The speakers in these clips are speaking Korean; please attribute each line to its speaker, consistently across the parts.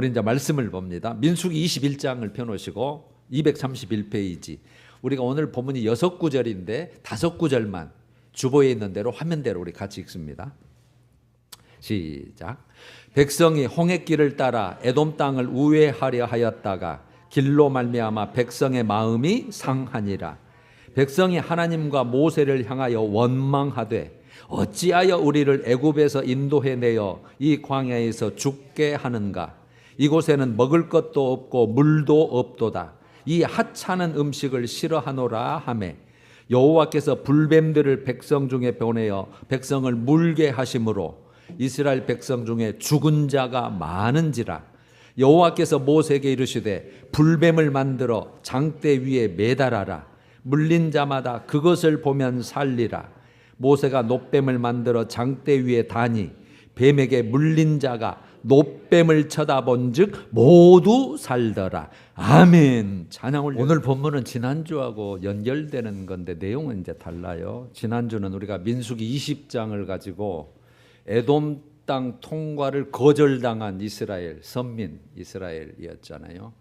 Speaker 1: 우리 이제 말씀을 봅니다. 민수기 21장을 펴놓으시고 231페이지. 우리가 오늘 본문이 6구절인데 5구절만 주보에 있는 대로 화면대로 우리 같이 읽습니다. 시작. 백성이 홍해길을 따라 에돔 땅을 우회하려 하였다가 길로 말미암아 백성의 마음이 상하니라. 백성이 하나님과 모세를 향하여 원망하되 어찌하여 우리를 애굽에서 인도해내어 이 광야에서 죽게 하는가. 이곳에는 먹을 것도 없고 물도 없도다. 이 하찮은 음식을 싫어하노라 하매 여호와께서 불뱀들을 백성 중에 보내어 백성을 물게 하심으로 이스라엘 백성 중에 죽은 자가 많은지라. 여호와께서 모세에게 이르시되 불뱀을 만들어 장대 위에 매달아라. 물린 자마다 그것을 보면 살리라. 모세가 놋뱀을 만들어 장대 위에 다니 뱀에게 물린 자가 놋뱀을 쳐다본즉 모두 살더라. 아멘. 찬양 올려. 오늘 본문은 지난주하고 연결되는 건데 내용은 이제 달라요. 지난주는 우리가 민수기 20장을 가지고 에돔 땅 통과를 거절당한 이스라엘 선민 이스라엘이었잖아요.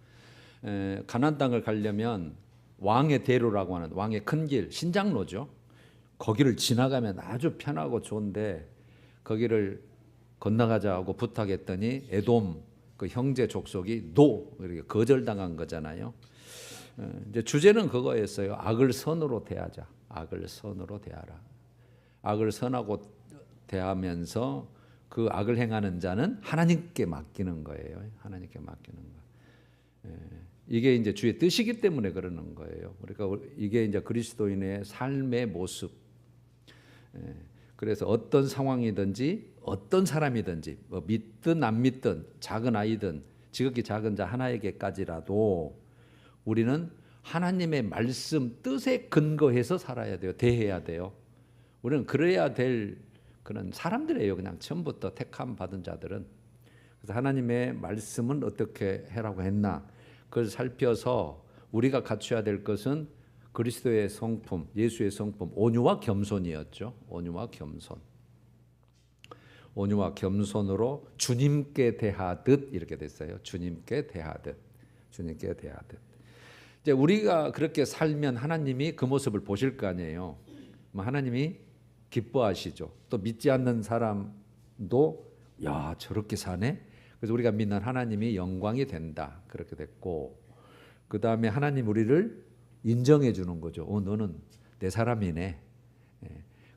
Speaker 1: 가나안 땅을 가려면 왕의 대로라고 하는 왕의 큰 길, 신장로죠. 거기를 지나가면 아주 편하고 좋은데 거기를 건너가자고 부탁했더니 에돔 그 형제 족속이 이렇게 거절당한 거잖아요. 이제 주제는 그거였어요. 악을 선으로 대하자. 악을 선으로 대하라. 악을 선하고 대하면서 그 악을 행하는 자는 하나님께 맡기는 거예요. 하나님께 맡기는 거. 이게 이제 주의 뜻이기 때문에 그러는 거예요. 그러니까 이게 이제 그리스도인의 삶의 모습. 그래서 어떤 상황이든지 어떤 사람이든지 뭐 믿든 안 믿든 작은 아이든 지극히 작은 자 하나에게까지라도 우리는 하나님의 말씀 뜻에 근거해서 살아야 돼요. 대해야 돼요. 우리는 그래야 될 그런 사람들이에요. 그냥 처음부터 택함 받은 자들은. 그래서 하나님의 말씀은 어떻게 해라고 했나 그걸 살펴서 우리가 갖춰야 될 것은 그리스도의 성품, 예수의 성품, 온유와 겸손이었죠. 온유와 겸손. 온유와 겸손으로 주님께 대하듯 이렇게 됐어요. 주님께 대하듯. 주님께 대하듯. 이제 우리가 그렇게 살면 하나님이 그 모습을 보실 거 아니에요. 하나님이 기뻐하시죠. 또 믿지 않는 사람도 야, 저렇게 사네. 그래서 우리가 믿는 하나님이 영광이 된다. 그렇게 됐고 그다음에 하나님 우리를 인정해 주는 거죠. 너는 내 사람이네.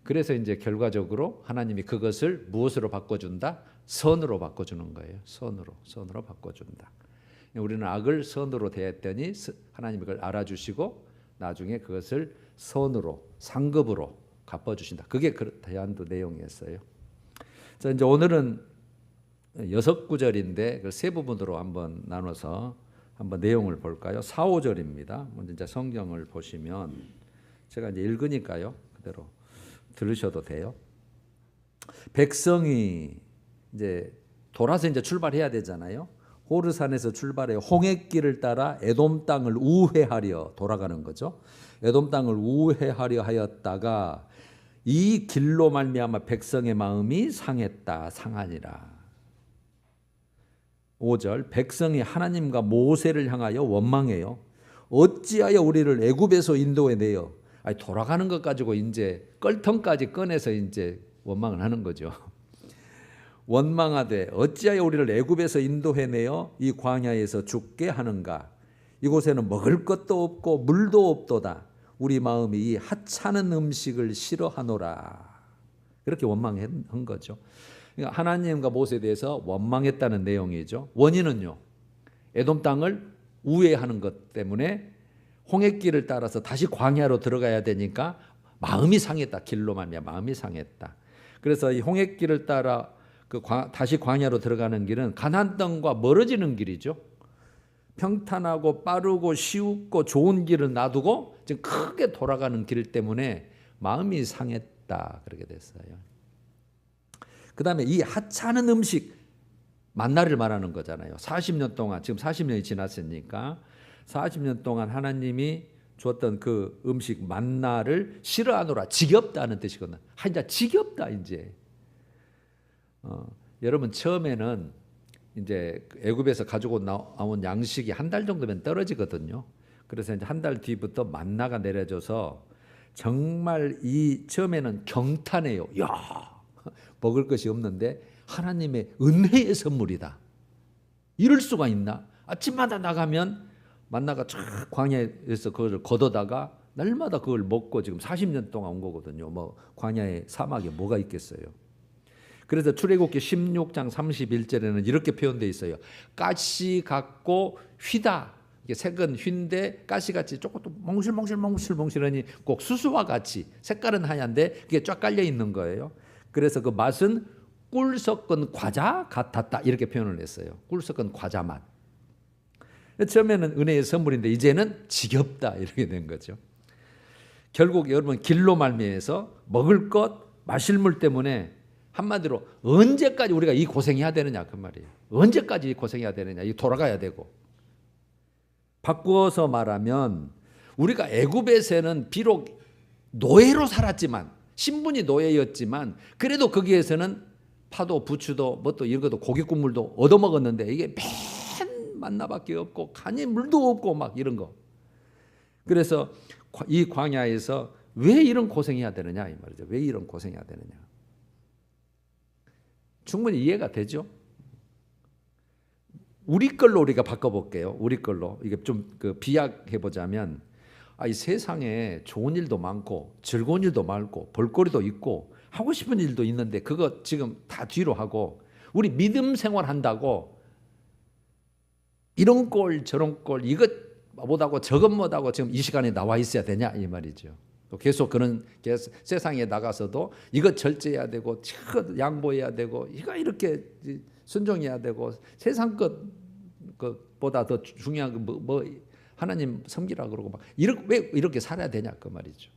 Speaker 1: 그래서 이제 결과적으로 하나님이 그것을 무엇으로 바꿔준다? 선으로 바꿔주는 거예요. 선으로 바꿔준다. 우리는 악을 선으로 대했더니 하나님이 그걸 알아주시고 나중에 그것을 선으로 상급으로 갚아주신다. 그게 대안도 내용이었어요. 자, 이제 오늘은 6구절인데 세 부분으로 한번 나눠서 한번 내용을 볼까요? 4, 5절입니다. 먼저 이제 성경을 보시면 제가 이제 읽으니까요. 그대로 들으셔도 돼요. 백성이 이제 돌아서 이제 출발해야 되잖아요. 호르산에서 출발해 홍해길을 따라 에돔 땅을 우회하려 돌아가는 거죠. 에돔 땅을 우회하려 하였다가 이 길로 말미암아 백성의 마음이 상하니라. 5절 백성이 하나님과 모세를 향하여 원망해요. 어찌하여 우리를 애굽에서 인도해내어 돌아가는 것 가지고 이제 껄통까지 꺼내서 이제 원망을 하는 거죠. 원망하되 어찌하여 우리를 애굽에서 인도해내어 이 광야에서 죽게 하는가. 이곳에는 먹을 것도 없고 물도 없도다. 우리 마음이 이 하찮은 음식을 싫어하노라. 그렇게 원망한 거죠. 그러니까 하나님과 모세에 대해서 원망했다는 내용이죠. 원인은요. 에돔 땅을 우회하는 것 때문에 홍해길을 따라서 다시 광야로 들어가야 되니까 마음이 상했다. 길로 말미암아 마음이 상했다. 그래서 이 홍해길을 따라 다시 광야로 들어가는 길은 가나안 땅과 멀어지는 길이죠. 평탄하고 빠르고 쉽고 좋은 길을 놔두고 지금 크게 돌아가는 길 때문에 마음이 상했다. 그렇게 됐어요. 그 다음에 이 하찮은 음식 만나를 말하는 거잖아요. 40년 동안 지금 40년이 지났으니까 40년 동안 하나님이 주었던 그 음식 만나를 싫어하노라. 지겹다는 뜻이거든요. 이제 지겹다 이제. 여러분 처음에는 이제 애굽에서 가지고 나온 양식이 한 달 정도면 떨어지거든요. 그래서 이제 한 달 뒤부터 만나가 내려져서 정말 이 처음에는 경탄해요. 야, 먹을 것이 없는데 하나님의 은혜의 선물이다. 이럴 수가 있나? 아침마다 나가면 만나가 쫙 광야에서 그걸 걷어다가 날마다 그걸 먹고 지금 40년 동안 온 거거든요. 뭐 광야의 사막에 뭐가 있겠어요. 그래서 출애굽기 16장 31절에는 이렇게 표현되어 있어요. 가시 같고 휘다. 이게 색은 휜데 가시같이 조금 또 몽실몽실하니 꼭 수수와 같이 색깔은 하얀데 그게 쫙 깔려 있는 거예요. 그래서 그 맛은 꿀 섞은 과자 같았다 이렇게 표현을 했어요. 꿀 섞은 과자 맛. 처음에는 은혜의 선물인데 이제는 지겹다 이렇게 된 거죠. 결국 여러분 길로 말미에서 먹을 것, 마실 물 때문에 한마디로 언제까지 우리가 이 고생해야 되느냐 그 말이에요. 언제까지 이 고생해야 되느냐. 이 돌아가야 되고. 바꾸어서 말하면 우리가 애굽에서는 비록 노예로 살았지만 신분이 노예였지만 그래도 거기에서는 파도 부추도 뭐 또 이런 것도 고기 국물도 얻어먹었는데 이게 맨 만나밖에 없고 간이 물도 없고 막 이런 거. 그래서 이 광야에서 왜 이런 고생해야 되느냐 이 말이죠. 왜 이런 고생해야 되느냐. 충분히 이해가 되죠. 우리 걸로 우리가 바꿔볼게요. 우리 걸로 이게 좀 그 비약해 보자면, 이 세상에 좋은 일도 많고 즐거운 일도 많고 볼거리도 있고 하고 싶은 일도 있는데 그거 지금 다 뒤로 하고 우리 믿음 생활 한다고 이런 꼴 저런 꼴 이것 못하고 저것 못하고 지금 이 시간에 나와 있어야 되냐 이 말이죠. 또 계속 그런 세상에 나가서도 이것 절제해야 되고 저것 양보해야 되고 이거 이렇게 순종해야 되고 세상 것보다 더 중요한 거 뭐 하나님 섬기라 그러고 막 왜 이렇게 살아야 되냐 그 말이죠.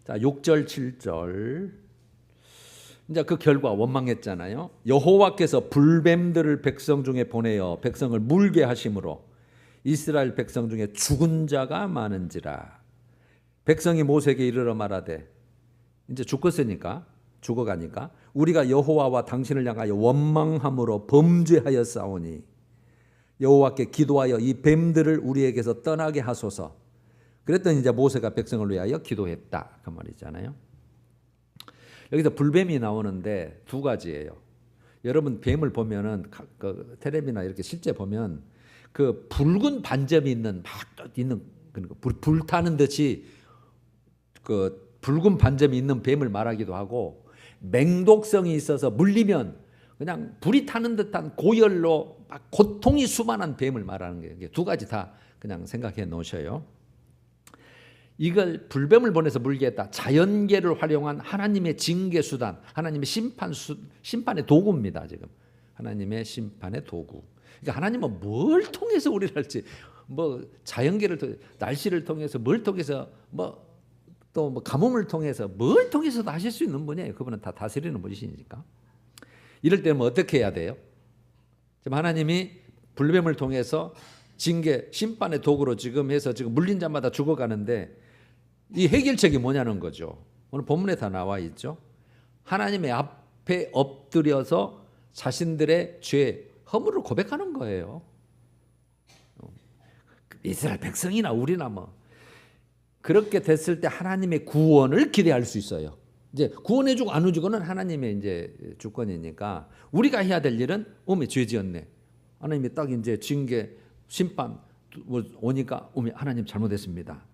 Speaker 1: 자, 6절 7절 이제 그 결과 원망했잖아요. 여호와께서 불뱀들을 백성 중에 보내어 백성을 물게 하심으로 이스라엘 백성 중에 죽은 자가 많은지라. 백성이 모세에게 이르러 말하되, 이제 죽어가니까 우리가 여호와와 당신을 향하여 원망함으로 범죄하였사오니 여호와께 기도하여 이 뱀들을 우리에게서 떠나게 하소서. 그랬더니 이제 모세가 백성을 위하여 기도했다 그 말이잖아요. 여기서 불뱀이 나오는데 두 가지예요. 여러분 뱀을 보면은 그 텔레비나 이렇게 실제 보면 그 붉은 반점이 있는 막 있는 불타는 듯이 그 붉은 반점이 있는 뱀을 말하기도 하고, 맹독성이 있어서 물리면 그냥 불이 타는 듯한 고열로 막 고통이 수반한 뱀을 말하는 거예요. 두 가지 다 그냥 생각해 놓으셔요. 이걸 불뱀을 보내서 물게 했다. 자연계를 활용한 하나님의 징계 수단, 하나님의 심판의 도구입니다. 지금 하나님의 심판의 도구. 그러니까 하나님은 뭘 통해서 우리를 할지, 뭐 자연계를 통해, 날씨를 통해서, 뭘 통해서, 또 가뭄을 통해서, 뭘 통해서도 하실 수 있는 분이에요. 그분은 다 다스리는 분이시니까. 이럴 때는 어떻게 해야 돼요? 지금 하나님이 불뱀을 통해서 징계, 심판의 도구로 지금 해서 지금 물린 자마다 죽어가는데 이 해결책이 뭐냐는 거죠. 오늘 본문에 다 나와 있죠. 하나님의 앞에 엎드려서 자신들의 죄, 허물을 고백하는 거예요. 이스라엘 백성이나 우리나 뭐 그렇게 됐을 때 하나님의 구원을 기대할 수 있어요. 이제 구원해주고 안 해주고는 하나님의 이제 주권이니까 우리가 해야 될 일은 죄 지었네. 하나님이 딱 이제 징계, 심판 오니까 하나님 잘못했습니다.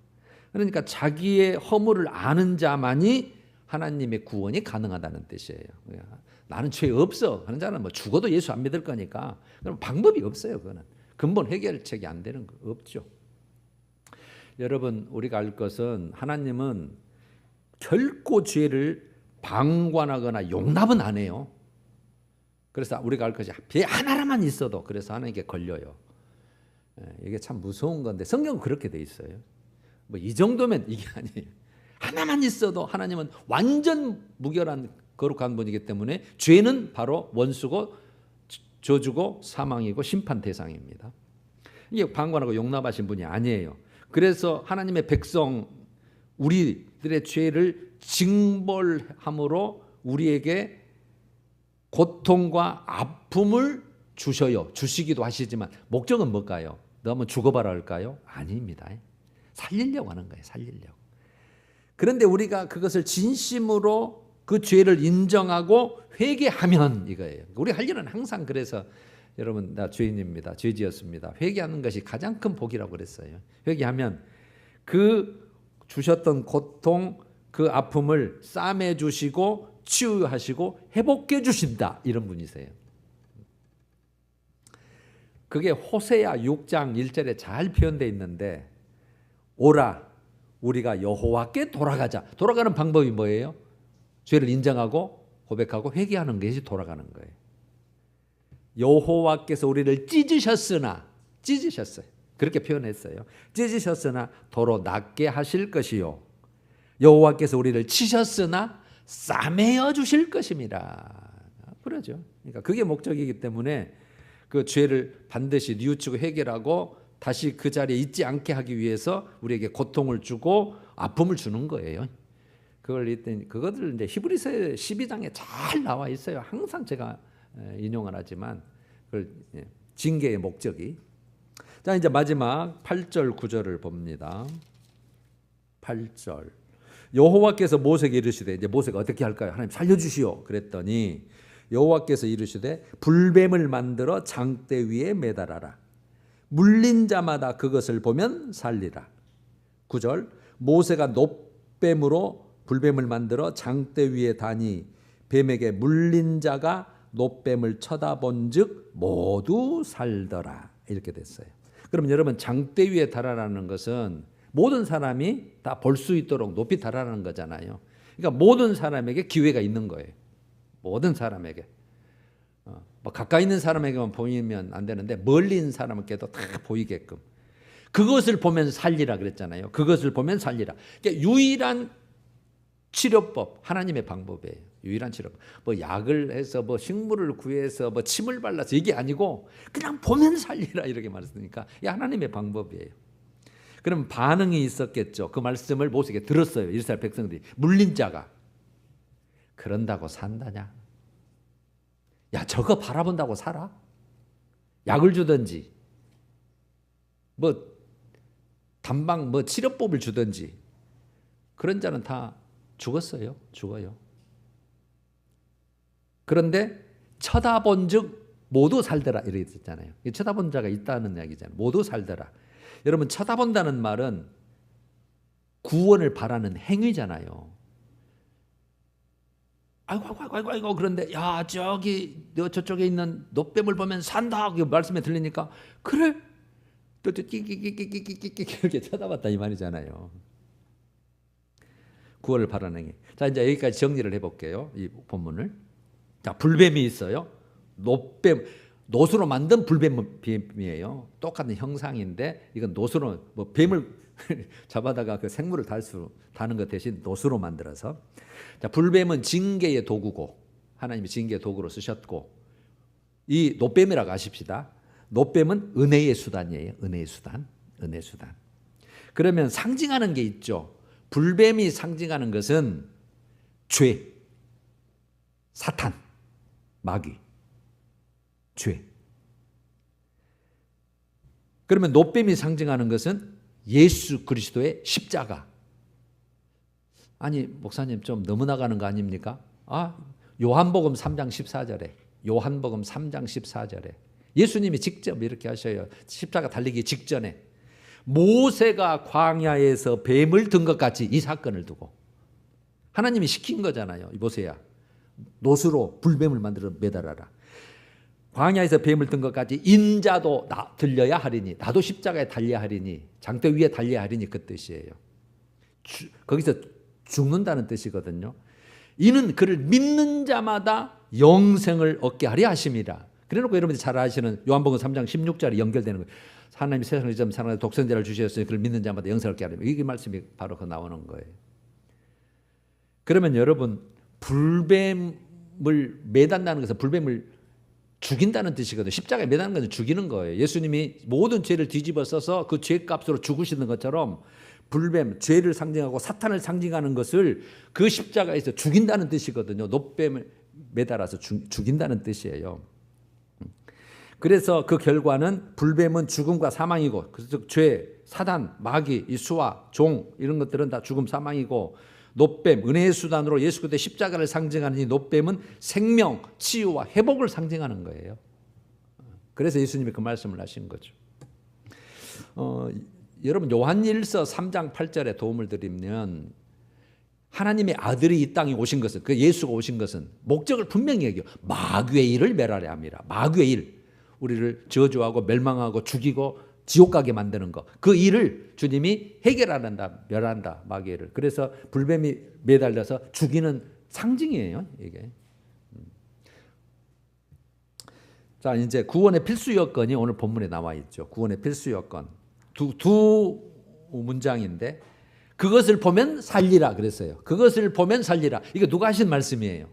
Speaker 1: 그러니까 자기의 허물을 아는 자만이 하나님의 구원이 가능하다는 뜻이에요. 나는 죄 없어 하는 자는 죽어도 예수 안 믿을 거니까 그럼 방법이 없어요. 그거는 근본 해결책이 안 되는 거 없죠. 여러분 우리가 알 것은 하나님은 결코 죄를 방관하거나 용납은 안 해요. 그래서 우리가 알 것이 죄 하나만 있어도 그래서 하나님께 걸려요. 이게 참 무서운 건데 성경은 그렇게 돼 있어요. 이 정도면 이게 아니에요. 하나만 있어도 하나님은 완전 무결한 거룩한 분이기 때문에 죄는 바로 원수고 저주고 사망이고 심판 대상입니다. 이게 방관하고 용납하신 분이 아니에요. 그래서 하나님의 백성 우리들의 죄를 징벌함으로 우리에게 고통과 아픔을 주셔요. 주시기도 하시지만 목적은 뭘까요? 너무 죽어봐라 할까요? 아닙니다. 살리려고 하는 거예요. 살리려고. 그런데 우리가 그것을 진심으로 그 죄를 인정하고 회개하면 이거예요. 우리 할 일은 항상 그래서 여러분 나 죄인입니다. 죄지었습니다. 회개하는 것이 가장 큰 복이라고 그랬어요. 회개하면 그 주셨던 고통 그 아픔을 싸매 주시고 치유하시고 회복해 주신다. 이런 분이세요. 그게 호세아 6장 1절에 잘 표현되어 있는데 오라 우리가 여호와께 돌아가자. 돌아가는 방법이 뭐예요? 죄를 인정하고 고백하고 회개하는 것이 돌아가는 거예요. 여호와께서 우리를 찢으셨으나 찢으셨어요. 그렇게 표현했어요. 찢으셨으나 도로 낫게 하실 것이요 여호와께서 우리를 치셨으나 싸매어 주실 것입니다. 그러죠. 그러니까 그게 목적이기 때문에 그 죄를 반드시 뉘우치고 해결하고 다시 그 자리에 있지 않게 하기 위해서 우리에게 고통을 주고 아픔을 주는 거예요. 그것을 이제 히브리서 12장에 잘 나와 있어요. 항상 제가 인용을 하지만 그걸 징계의 목적이. 자, 이제 마지막 8절 9절을 봅니다. 8절. 여호와께서 모세에게 이르시되 이제 모세가 어떻게 할까요? 하나님 살려주시오. 그랬더니 여호와께서 이르시되 불뱀을 만들어 장대 위에 매달아라. 물린 자마다 그것을 보면 살리라. 9절. 모세가 놋뱀으로 불뱀을 만들어 장대 위에 다니 뱀에게 물린 자가 놋뱀을 쳐다본즉 모두 살더라. 이렇게 됐어요. 그럼 여러분 장대 위에 달아라는 것은 모든 사람이 다 볼 수 있도록 높이 달아라는 거잖아요. 그러니까 모든 사람에게 기회가 있는 거예요. 모든 사람에게. 뭐 가까이 있는 사람에게만 보이면 안 되는데 멀리 있는 사람에게도 다 보이게끔. 그것을 보면 살리라 그랬잖아요. 그것을 보면 살리라. 그러니까 유일한 치료법, 하나님의 방법이에요. 유일한 치료법. 뭐 약을 해서 뭐 식물을 구해서 뭐 침을 발라서 이게 아니고 그냥 보면 살리라 이렇게 말했으니까 이게 하나님의 방법이에요. 그럼 반응이 있었겠죠. 그 말씀을 모세에게 들었어요. 이스라엘 백성들이. 물린 자가 그런다고 산다냐? 야, 저거 바라본다고 살아? 약을 주든지 뭐 단방 뭐 치료법을 주든지 그런 자는 다 죽었어요. 죽어요. 그런데 쳐다본즉 모두 살더라 이렇게 했잖아요. 쳐다본 자가 있다는 이야기잖아요. 모두 살더라. 여러분 쳐다본다는 말은 구원을 바라는 행위잖아요. 아이고 그런데 야 저기 저쪽에 있는 놋뱀을 보면 산다 그 말씀에 들리니까 그래 또 끼끼끼끼끼끼끼 이렇게 쳐다봤다 이 말이잖아요. 구원을 바라는 행위. 자 이제 여기까지 정리를 해볼게요. 이 본문을. 자 불뱀이 있어요. 놋으로 만든 불뱀이에요. 똑같은 형상인데 이건 놋으로 뭐 뱀을 잡아다가 그 생물을 다는 것 대신 놋으로 만들어서. 자 불뱀은 징계의 도구고 하나님이 징계의 도구로 쓰셨고 이 놋뱀이라고 하십시다. 놋뱀은 은혜의 수단이에요. 은혜의 수단. 은혜 수단. 그러면 상징하는 게 있죠. 불뱀이 상징하는 것은 죄, 사탄, 마귀, 죄. 그러면 놋뱀이 상징하는 것은 예수 그리스도의 십자가. 아니 목사님 좀 너무 나가는 거 아닙니까? 요한복음 3장 14절에 요한복음 3장 14절에 예수님이 직접 이렇게 하셔요. 십자가 달리기 직전에 모세가 광야에서 뱀을 든 것 같이 이 사건을 두고 하나님이 시킨 거잖아요. 모세야 놋으로 불뱀을 만들어 매달아라. 광야에서 뱀을 든 것 같이 인자도 들려야 하리니 나도 십자가에 달려야 하리니 장대 위에 달려야 하리니 그 뜻이에요. 거기서 죽는다는 뜻이거든요. 이는 그를 믿는 자마다 영생을 얻게 하려 하심이라. 그래놓고 여러분들이 잘 아시는 요한복음 3장 16절이 연결되는 거예요. 하나님이 세상을 좀 사랑하는 독생자를 주셨으니 그를 믿는 자마다 영생을 얻게 하려. 이 말씀이 바로 그 나오는 거예요. 그러면 여러분 불뱀을 매단다는 것은 불뱀을 죽인다는 뜻이거든요. 십자가에 매다는 것은 죽이는 거예요. 예수님이 모든 죄를 뒤집어 써서 그 죄값으로 죽으시는 것처럼 불뱀, 죄를 상징하고 사탄을 상징하는 것을 그 십자가에서 죽인다는 뜻이거든요. 놋뱀을 매달아서 죽인다는 뜻이에요. 그래서 그 결과는 불뱀은 죽음과 사망이고, 즉 죄, 사단, 마귀, 이 수와 종 이런 것들은 다 죽음, 사망이고, 놋뱀, 은혜의 수단으로 예수 그리스도의 십자가를 상징하는 이 놋뱀은 생명, 치유와 회복을 상징하는 거예요. 그래서 예수님이 그 말씀을 하신 거죠. 여러분 요한일서 3장 8절에 도움을 드리면, 하나님의 아들이 이 땅에 오신 것은, 그 예수가 오신 것은 목적을 분명히 얘기해요. 마귀의 일을 멸하려 함이라. 마귀의 일, 우리를 저주하고 멸망하고 죽이고 지옥 가게 만드는 것, 그 일을 주님이 해결한다, 멸한다, 마귀의 일을. 그래서 불뱀이 매달려서 죽이는 상징이에요, 이게. 자, 이제 구원의 필수 여건이 오늘 본문에 나와 있죠. 구원의 필수 여건 두 문장인데, 그것을 보면 살리라 그랬어요. 그것을 보면 살리라. 이거 누가 하신 말씀이에요?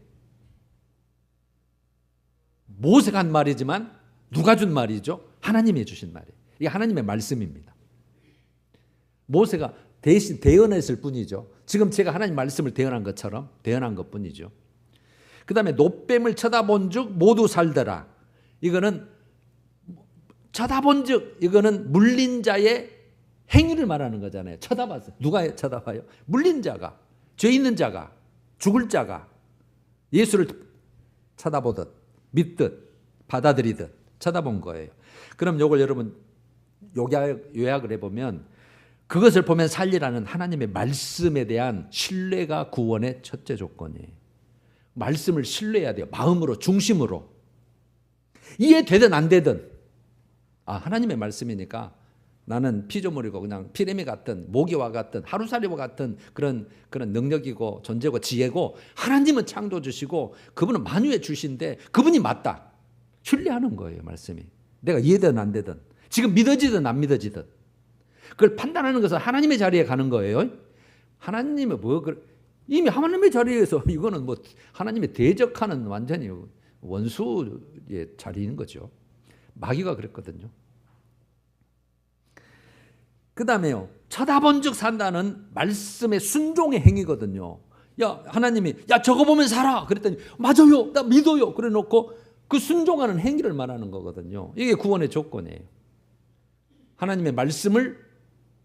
Speaker 1: 모세가 한 말이지만 누가 준 말이죠? 하나님이 주신 말이에요. 이게 하나님의 말씀입니다. 모세가 대신 대언했을 뿐이죠. 지금 제가 하나님 말씀을 대언한 것처럼 대언한 것뿐이죠. 그 다음에 놋뱀을 쳐다본 즉 모두 살더라. 이거는 쳐다본 즉, 이거는 물린 자의 행위를 말하는 거잖아요. 쳐다봤어요. 누가 쳐다봐요? 물린 자가, 죄 있는 자가, 죽을 자가 예수를 쳐다보듯 믿듯 받아들이듯 쳐다본 거예요. 그럼 이걸 여러분 요약을 해보면, 그것을 보면 살리라는 하나님의 말씀에 대한 신뢰가 구원의 첫째 조건이에요. 말씀을 신뢰해야 돼요. 마음으로, 중심으로. 이해되든 안 되든, 하나님의 말씀이니까 나는 피조물이고 그냥 피레미 같은, 모기와 같은, 하루살이와 같은 그런 능력이고 존재고 지혜고, 하나님은 창조주시고 그분은 만유의 주신데 그분이 맞다. 신뢰하는 거예요, 말씀이. 내가 이해되든 안 되든, 지금 믿어지든 안 믿어지든, 그걸 판단하는 것은 하나님의 자리에 가는 거예요. 하나님의 이미 하나님의 자리에서, 이거는 뭐 하나님의 대적하는 완전히 원수의 자리인 거죠. 마귀가 그랬거든요. 그 다음에요, 쳐다본 즉 산다는 말씀의 순종의 행위거든요. 야, 하나님이 야 저거 보면 살아 그랬더니 맞아요, 나 믿어요 그래 놓고 그 순종하는 행위를 말하는 거거든요. 이게 구원의 조건이에요. 하나님의 말씀을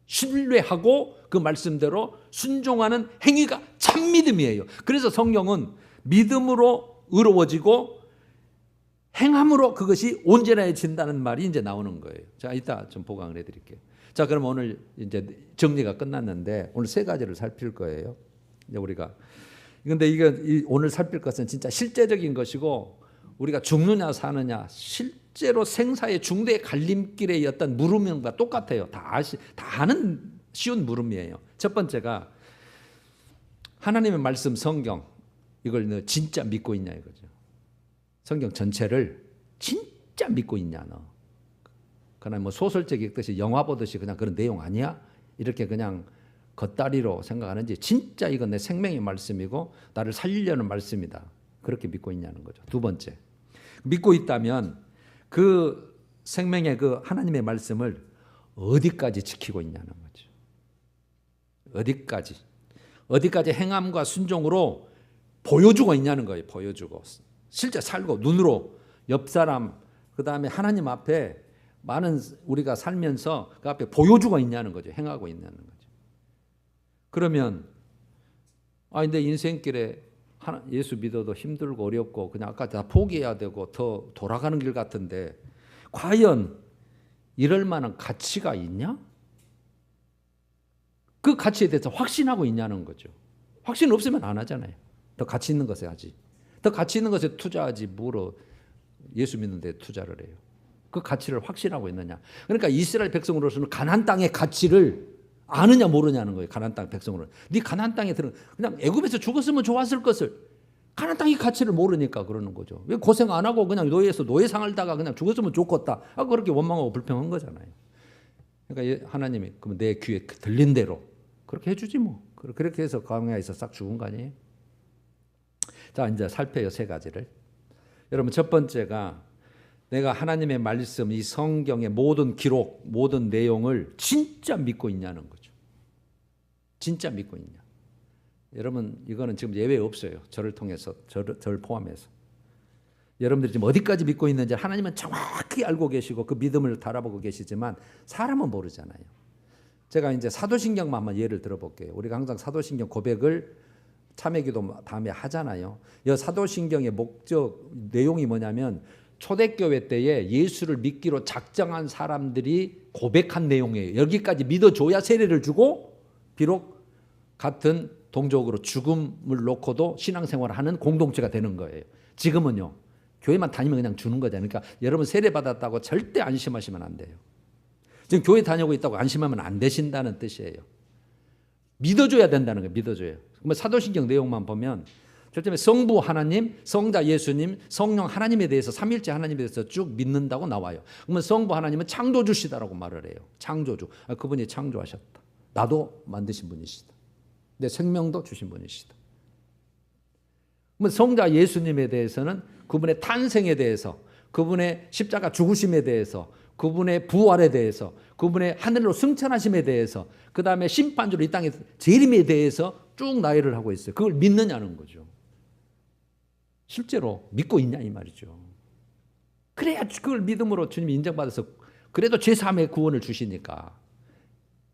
Speaker 1: 신뢰하고 그 말씀대로 순종하는 행위가 참 믿음이에요. 그래서 성경은 믿음으로 의로워지고 행함으로 그것이 온전해진다는 말이 이제 나오는 거예요. 자, 이따 좀 보강을 해드릴게요. 자, 그럼 오늘 이제 정리가 끝났는데 오늘 세 가지를 살필 거예요. 이제 우리가 근데 이게 오늘 살필 것은 진짜 실제적인 것이고, 우리가 죽느냐 사느냐 실제로 생사의 중대의 갈림길의 어떤 물음과 똑같아요. 다 아는 쉬운 물음이에요. 첫 번째가 하나님의 말씀 성경, 이걸 너 진짜 믿고 있냐 이거죠. 성경 전체를 진짜 믿고 있냐 너. 그냥 뭐 소설책 읽듯이 영화 보듯이 그냥 그런 내용 아니야? 이렇게 그냥 겉다리로 생각하는지, 진짜 이건 내 생명의 말씀이고 나를 살리려는 말씀이다, 그렇게 믿고 있냐는 거죠. 두 번째, 믿고 있다면 그 생명의 그 하나님의 말씀을 어디까지 지키고 있냐는 거죠. 어디까지 행함과 순종으로 보여주고 있냐는 거예요. 보여주고 실제 살고 눈으로 옆 사람, 그 다음에 하나님 앞에 많은 우리가 살면서 그 앞에 보여주고 있냐는 거죠. 행하고 있냐는 거죠. 그러면 내 인생길에 예수 믿어도 힘들고 어렵고 그냥 아까 다 포기해야 되고 더 돌아가는 길 같은데, 과연 이럴 만한 가치가 있냐? 그 가치에 대해서 확신하고 있냐는 거죠. 확신 없으면 안 하잖아요. 더 가치 있는 것에 하지. 더 가치 있는 것에 투자하지 뭐로 예수 믿는 데 투자를 해요. 그 가치를 확신하고 있느냐. 그러니까 이스라엘 백성으로서는 가나안 땅의 가치를 아느냐 모르냐는 거예요. 가나안 땅 백성으로는. 네 가나안 땅에 들은 그냥 애굽에서 죽었으면 좋았을 것을, 가나안 땅의 가치를 모르니까 그러는 거죠. 왜 고생 안 하고 그냥 노예에서 노예상 알다가 그냥 죽었으면 좋겠다. 그렇게 원망하고 불평한 거잖아요. 그러니까 하나님이 그럼 내 귀에 들린 대로 그렇게 해주지 뭐. 그렇게 해서 광야에서 싹 죽은 거 아니에요? 자, 이제 살펴요, 세 가지를. 여러분, 첫 번째가 내가 하나님의 말씀, 이 성경의 모든 기록, 모든 내용을 진짜 믿고 있냐는 거죠. 진짜 믿고 있냐. 여러분 이거는 지금 예외 없어요. 저를 통해서 저를 포함해서. 여러분들이 지금 어디까지 믿고 있는지 하나님은 정확히 알고 계시고 그 믿음을 달아보고 계시지만 사람은 모르잖아요. 제가 이제 사도신경만 한번 예를 들어볼게요. 우리가 항상 사도신경 고백을 참회기도 다음에 하잖아요. 이 사도신경의 목적 내용이 뭐냐면 초대교회 때에 예수를 믿기로 작정한 사람들이 고백한 내용이에요. 여기까지 믿어줘야 세례를 주고 비록 같은 동족으로 죽음을 놓고도 신앙생활을 하는 공동체가 되는 거예요. 지금은요. 교회만 다니면 그냥 주는 거잖아요. 그러니까 여러분 세례 받았다고 절대 안심하시면 안 돼요. 지금 교회 다니고 있다고 안심하면 안 되신다는 뜻이에요. 믿어줘야 된다는 거예요. 믿어줘요. 그러면 사도신경 내용만 보면 절대로 성부 하나님, 성자 예수님, 성령 하나님에 대해서 삼일째 하나님에 대해서 쭉 믿는다고 나와요. 그러면 성부 하나님은 창조주시다라고 말을 해요. 창조주. 그분이 창조하셨다. 나도 만드신 분이시다. 내 생명도 주신 분이시다. 그러면 성자 예수님에 대해서는 그분의 탄생에 대해서, 그분의 십자가 죽으심에 대해서, 그분의 부활에 대해서, 그분의 하늘로 승천하심에 대해서, 그 다음에 심판주로 이 땅에 재림에 대해서 쭉 나열을 하고 있어요. 그걸 믿느냐는 거죠. 실제로 믿고 있냐 이 말이죠. 그래야 그걸 믿음으로 주님이 인정받아서 그래도 죄사함의 구원을 주시니까.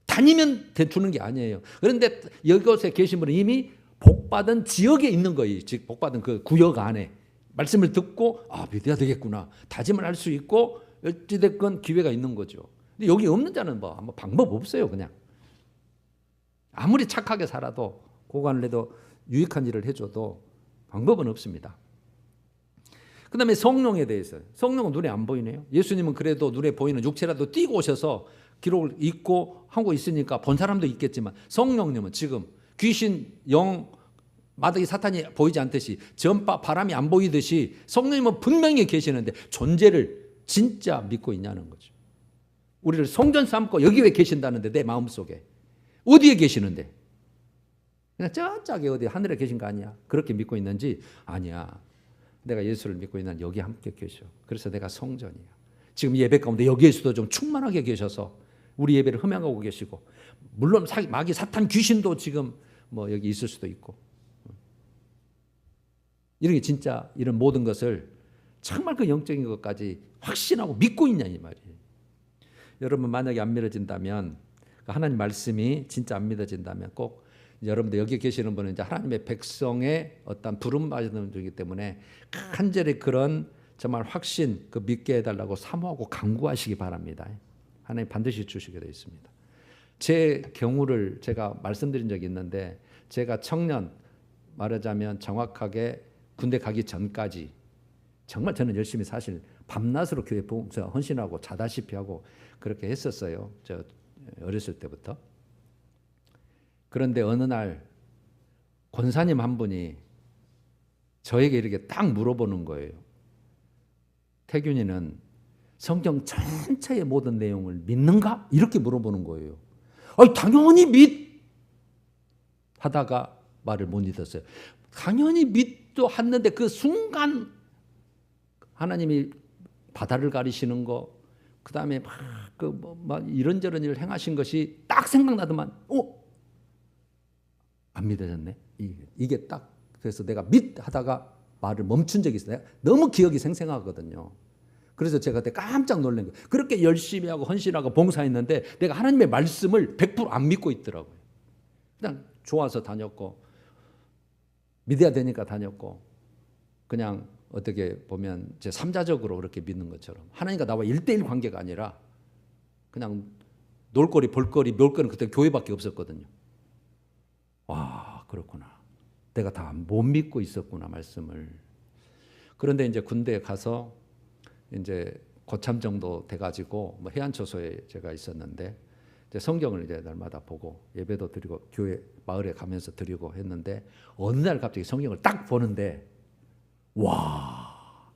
Speaker 1: 다니면 주는 게 아니에요. 그런데 이곳에 계신 분은 이미 복받은 지역에 있는 거예요. 즉 복받은 그 구역 안에 말씀을 듣고 믿어야 되겠구나 다짐을 할 수 있고 어찌됐건 기회가 있는 거죠. 근데 여기 없는 자는 뭐 아무 방법 없어요. 그냥 아무리 착하게 살아도 고관을 해도 유익한 일을 해줘도 방법은 없습니다. 그 다음에 성령에 대해서. 성령은 눈에 안 보이네요. 예수님은 그래도 눈에 보이는 육체라도 띄고 오셔서 기록을 읽고 하고 있으니까 본 사람도 있겠지만 성령님은 지금 귀신, 영, 마귀, 사탄이 보이지 않듯이 전파, 바람이 안 보이듯이 성령님은 분명히 계시는데 존재를 진짜 믿고 있냐는 거죠. 우리를 성전 삼고 여기 왜 계신다는데 내 마음속에. 어디에 계시는데? 그냥 저쪽에 어디 하늘에 계신 거 아니야? 그렇게 믿고 있는지 아니야. 내가 예수를 믿고 있는 여기 함께 계셔. 그래서 내가 성전이야. 지금 예배 가운데 여기에서도 좀 충만하게 계셔서 우리 예배를 흠양하고 계시고 물론 마귀, 사탄, 귀신도 지금 뭐 여기 있을 수도 있고 이런 게 진짜 이런 모든 것을 정말 그 영적인 것까지 확신하고 믿고 있냐 이 말이에요. 여러분 만약에 안 믿어진다면 하나님 말씀이 진짜 안 믿어진다면 꼭 여러분들 여기 계시는 분은 이제 하나님의 백성의 어떤 부름 받는 분이기 때문에 간절히 그런 정말 확신 그 믿게 해달라고 사모하고 간구하시기 바랍니다. 하나님 반드시 주시게 되어 있습니다. 제 경우를 제가 말씀드린 적이 있는데 제가 청년 말하자면 정확하게 군대 가기 전까지 정말 저는 열심히 사실 밤낮으로 교회 봉사 헌신하고 자다시피 하고 그렇게 했었어요. 저 어렸을 때부터. 그런데 어느 날 권사님 한 분이 저에게 이렇게 딱 물어보는 거예요. 태균이는 성경 전체의 모든 내용을 믿는가? 이렇게 물어보는 거예요. 당연히 하다가 말을 못 잊었어요. 당연히 믿도 했는데 그 순간 하나님이 바다를 가리시는 거, 그 다음에 막 이런저런 일을 행하신 것이 딱 생각나더만, 안 믿어졌네. 이게 딱 그래서 내가 하다가 말을 멈춘 적이 있어요. 너무 기억이 생생하거든요. 그래서 제가 그때 깜짝 놀란 거예요. 그렇게 열심히 하고 헌신하고 봉사했는데 내가 하나님의 말씀을 100% 안 믿고 있더라고요. 그냥 좋아서 다녔고 믿어야 되니까 다녔고 그냥 어떻게 보면 제 3자적으로 그렇게 믿는 것처럼 하나님과 나와 1대1 관계가 아니라 그냥 놀거리, 볼거리, 멸거리는 그때 교회밖에 없었거든요. 와, 그렇구나. 내가 다 못 믿고 있었구나, 말씀을. 그런데 이제 군대에 가서 이제 고참 정도 돼가지고 뭐 해안초소에 제가 있었는데 이제 성경을 이제 날마다 보고 예배도 드리고 교회 마을에 가면서 드리고 했는데 어느 날 갑자기 성경을 딱 보는데 와,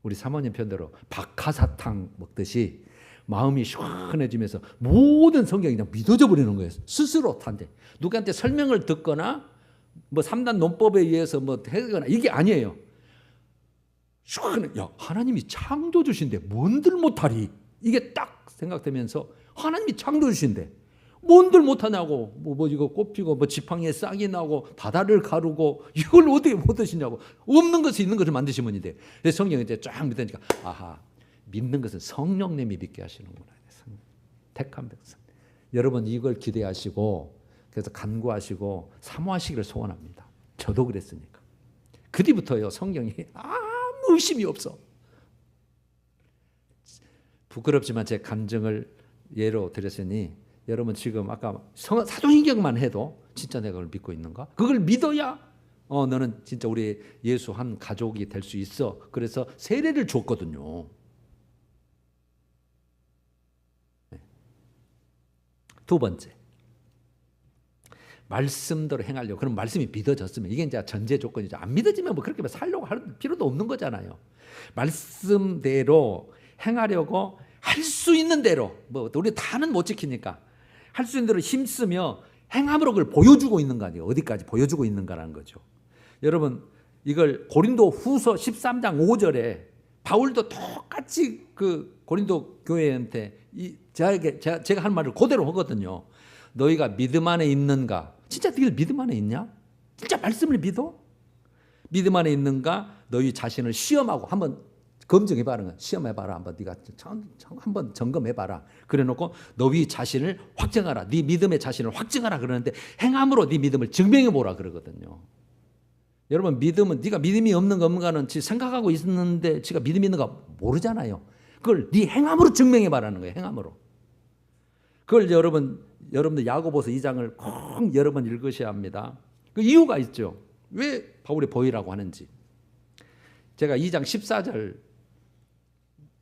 Speaker 1: 우리 사모님 편대로 박하사탕 먹듯이 마음이 시원해지면서 모든 성경이 그냥 믿어져 버리는 거예요. 스스로 탄데 누구한테 설명을 듣거나 뭐 3단 논법에 의해서 뭐 하거나 이게 아니에요. 시원해. 야, 하나님이 창조주신데 뭔들 못하리. 이게 딱 생각되면서 하나님이 창조주신데 뭔들 못하냐고. 뭐 이거 꽃피고 뭐 지팡이에 싹이 나고 바다를 가르고 이걸 어떻게 못하시냐고. 없는 것이 있는 것을 만드시면 돼. 그래서 성경이 이제 쫙 믿으니까 아하, 믿는 것은 성령님이 믿게 하시는구나. 택한 백성. 여러분 이걸 기대하시고 그래서 간구하시고 사모하시기를 소원합니다. 저도 그랬으니까. 그 뒤부터요 성경이 아무 의심이 없어. 부끄럽지만 제 감정을 예로 드렸으니 여러분 지금 아까 사도신경만 해도 진짜 내가 그걸 믿고 있는가? 그걸 믿어야 너는 진짜 우리 예수 한 가족이 될 수 있어. 그래서 세례를 줬거든요. 두 번째, 말씀대로 행하려고. 그럼 말씀이 믿어졌으면 이게 이제 전제 조건이죠. 안 믿어지면 뭐 그렇게 살려고 할 필요도 없는 거잖아요. 말씀대로 행하려고 할 수 있는 대로, 뭐 우리 다는 못 지키니까 할 수 있는 대로 힘쓰며 행함으로 그걸 보여주고 있는 거 아니에요. 어디까지 보여주고 있는가라는 거죠. 여러분 이걸 고린도 후서 13장 5절에 바울도 똑같이 그 고린도 교회한테 제가 한 말을 그대로 하거든요. 너희가 믿음 안에 있는가? 진짜 너희 믿음 안에 있냐? 진짜 말씀을 믿어? 믿음 안에 있는가? 너희 자신을 시험하고 한번 검증해봐라. 시험해봐라. 한번 네가 한번 점검해봐라. 그래놓고 너희 자신을 확증하라. 네 믿음의 자신을 확증하라 그러는데 행함으로 네 믿음을 증명해보라 그러거든요. 여러분 믿음은 네가 믿음이 없는가는 생각하고 있는데 지가 믿음이 있는가 모르잖아요. 그걸 네 행함으로 증명해봐라는 거예요. 행함으로. 그걸 여러분들 야고보서 2장을 꼭 여러 번 읽으셔야 합니다. 그 이유가 있죠. 왜 바울이 보이라고 하는지. 제가 2장 14절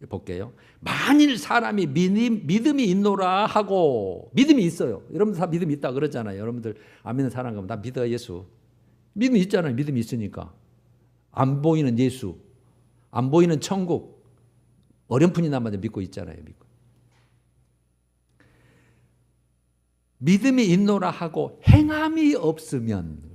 Speaker 1: 볼게요. 만일 사람이 믿음이 있노라 하고, 믿음이 있어요. 여러분들 다 믿음이 있다 그러잖아요. 여러분들 안 믿는 사람 그러면 나 믿어 예수. 믿음이 있잖아요. 믿음이 있으니까. 안 보이는 예수, 안 보이는 천국, 어렴풋이나마 믿고 있잖아요. 믿음이 있노라 하고 행함이 없으면,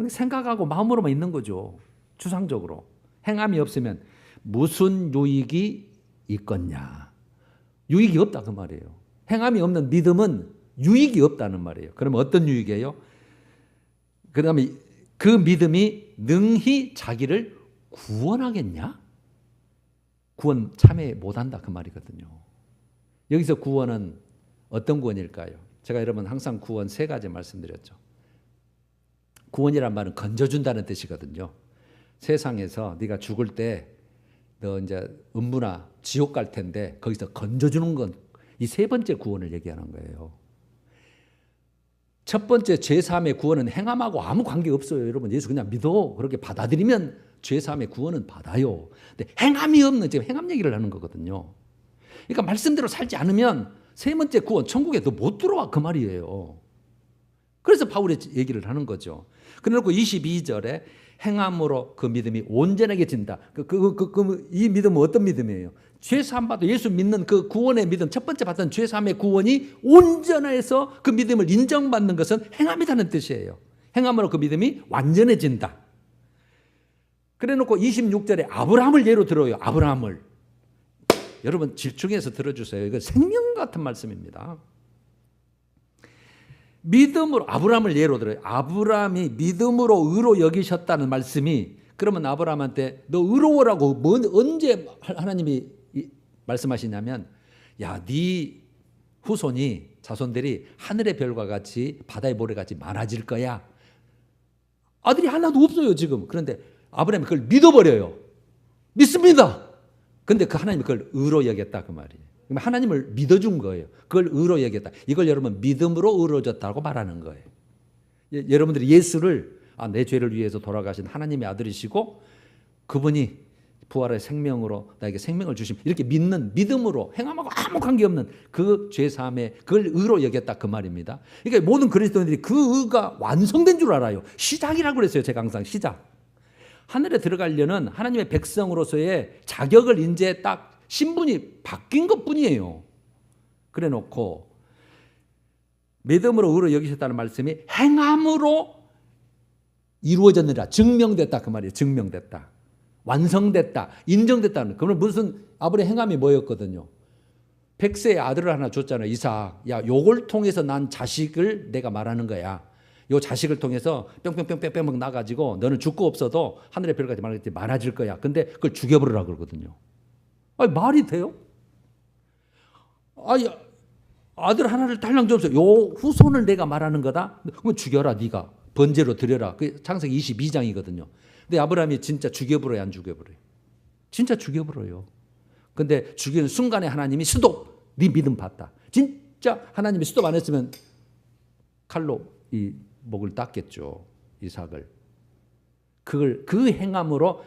Speaker 1: 생각하고 마음으로만 있는 거죠. 추상적으로. 행함이 없으면 무슨 유익이 있겠냐. 유익이 없다 그 말이에요. 행함이 없는 믿음은 유익이 없다는 말이에요. 그러면 어떤 유익이에요? 그 다음에 그 믿음이 능히 자기를 구원하겠냐? 구원 참여 못한다 그 말이거든요. 여기서 구원은 어떤 구원일까요? 제가 여러분 항상 구원 세 가지 말씀드렸죠. 구원이란 말은 건져준다는 뜻이거든요. 세상에서 네가 죽을 때 너 이제 음부나 지옥 갈 텐데 거기서 건져주는 건 이 세 번째 구원을 얘기하는 거예요. 첫 번째 죄사함의 구원은 행함하고 아무 관계 없어요. 여러분 예수 그냥 믿어 그렇게 받아들이면 죄사함의 구원은 받아요. 근데 행함이 없는 지금 행함 얘기를 하는 거거든요. 그러니까 말씀대로 살지 않으면 세 번째 구원 천국에 너 못 들어와 그 말이에요. 그래서 바울이 얘기를 하는 거죠. 그래놓고 22절에 행함으로 그 믿음이 온전해진다. 이 믿음은 어떤 믿음이에요? 죄사함 받아 예수 믿는 그 구원의 믿음, 첫 번째 받은 죄사함의 구원이 온전해서 그 믿음을 인정받는 것은 행함이라는 뜻이에요. 행함으로 그 믿음이 완전해진다. 그래놓고 26절에 아브라함을 예로 들어요. 아브라함을. 여러분 집중해서 들어주세요. 이거 생명 같은 말씀입니다. 믿음으로 아브라함을 예로 들어요. 아브라함이 믿음으로 의로 여기셨다는 말씀이 그러면 아브라함한테 너 의로워라고 언제 하나님이 말씀하시냐면 야, 네 후손이 자손들이 하늘의 별과 같이 바다의 모래같이 많아질 거야. 아들이 하나도 없어요 지금. 그런데 아브라함이 그걸 믿어버려요. 믿습니다. 근데 그 하나님이 그걸 의로 여겼다 그 말이에요. 하나님을 믿어준 거예요. 그걸 의로 여겼다. 이걸 여러분 믿음으로 의로워졌다고 말하는 거예요. 여러분들이 예수를 내 죄를 위해서 돌아가신 하나님의 아들이시고 그분이 부활의 생명으로 나에게 생명을 주심 이렇게 믿는 믿음으로 행함하고 아무 관계없는 그 죄사함에 그걸 의로 여겼다 그 말입니다. 그러니까 모든 그리스도인들이 그 의가 완성된 줄 알아요. 시작이라고 그랬어요. 제가 항상 시작. 하늘에 들어가려는 하나님의 백성으로서의 자격을 이제 딱 신분이 바뀐 것뿐이에요. 그래 놓고 믿음으로 의로 여기셨다는 말씀이 행함으로 이루어졌느라 증명됐다 그 말이에요. 증명됐다. 완성됐다. 인정됐다는. 그러면 무슨 아브라함의 행함이 뭐였거든요. 백세의 아들을 하나 줬잖아요. 이삭. 야, 요걸 통해서 난 자식을 내가 말하는 거야. 요 자식을 통해서 뿅뿅뿅뿅뿅 나가지고 너는 죽고 없어도 하늘의 별까지 말하겠지 많아질 거야. 근데 그걸 죽여버리라 그러거든요. 아니, 말이 돼요? 아니, 아들 하나를 달랑 줘서 요 후손을 내가 말하는 거다? 그러면 죽여라, 네가. 번제로 드려라. 그 창세기 22장이거든요. 근데 아브라함이 진짜 죽여버려요, 안 죽여버려요? 진짜 죽여버려요. 근데 죽이는 순간에 하나님이 스톱! 네 믿음 봤다. 진짜 하나님이 스톱 안 했으면 칼로 이 목을 땄겠죠, 이삭을. 그걸 그 행함으로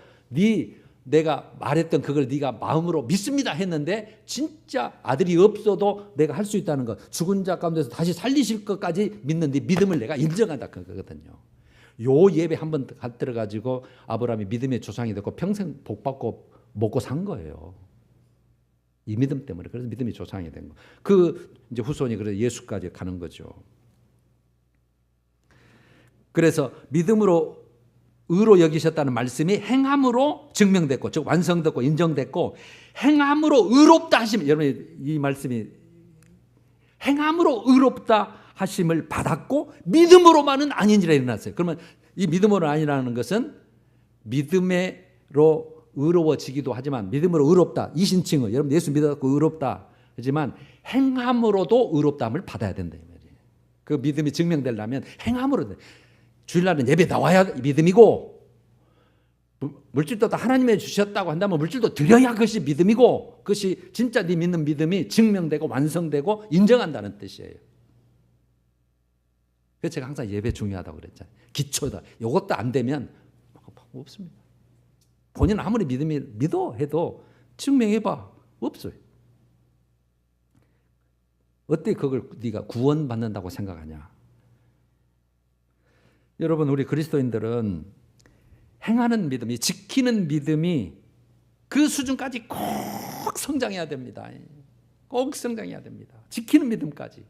Speaker 1: 내가 말했던 그걸 네가 마음으로 믿습니다 했는데 진짜 아들이 없어도 내가 할 수 있다는 것, 죽은 자 가운데서 다시 살리실 것까지 믿는 네 믿음을 내가 인정한다 그거거든요. 요 예배 한번 들어가지고 아브라함이 믿음의 조상이 됐고 평생 복 받고 먹고 산 거예요. 이 믿음 때문에. 그래서 믿음의 조상이 된 거. 그 이제 후손이 그래서 예수까지 가는 거죠. 그래서 믿음으로 의로 여기셨다는 말씀이 행함으로 증명됐고, 즉 완성됐고 인정됐고, 행함으로 의롭다 하심, 여러분 이 말씀이 행함으로 의롭다 하심을 받았고 믿음으로만은 아닌지라 일어났어요. 그러면 이 믿음으로 아니라는 것은 믿음으로 의로워지기도 하지만 믿음으로 의롭다, 이신칭의, 여러분 예수 믿어갖고 의롭다 하지만 행함으로도 의롭다함을 받아야 된다 이 말이에요. 그 믿음이 증명되려면 행함으로 돼. 주일날은 예배 나와야 믿음이고, 물질도 다 하나님이 주셨다고 한다면 물질도 드려야 그것이 믿음이고, 그것이 진짜 네 믿는 믿음이 증명되고 완성되고 인정한다는 뜻이에요. 그래서 제가 항상 예배 중요하다고 그랬잖아요. 기초다. 이것도 안 되면 없습니다. 본인 아무리 믿어 해도 증명해봐. 없어요. 어떻게 그걸 네가 구원받는다고 생각하냐. 여러분, 우리 그리스도인들은 행하는 믿음이, 지키는 믿음이 그 수준까지 꼭 성장해야 됩니다. 꼭 성장해야 됩니다. 지키는 믿음까지.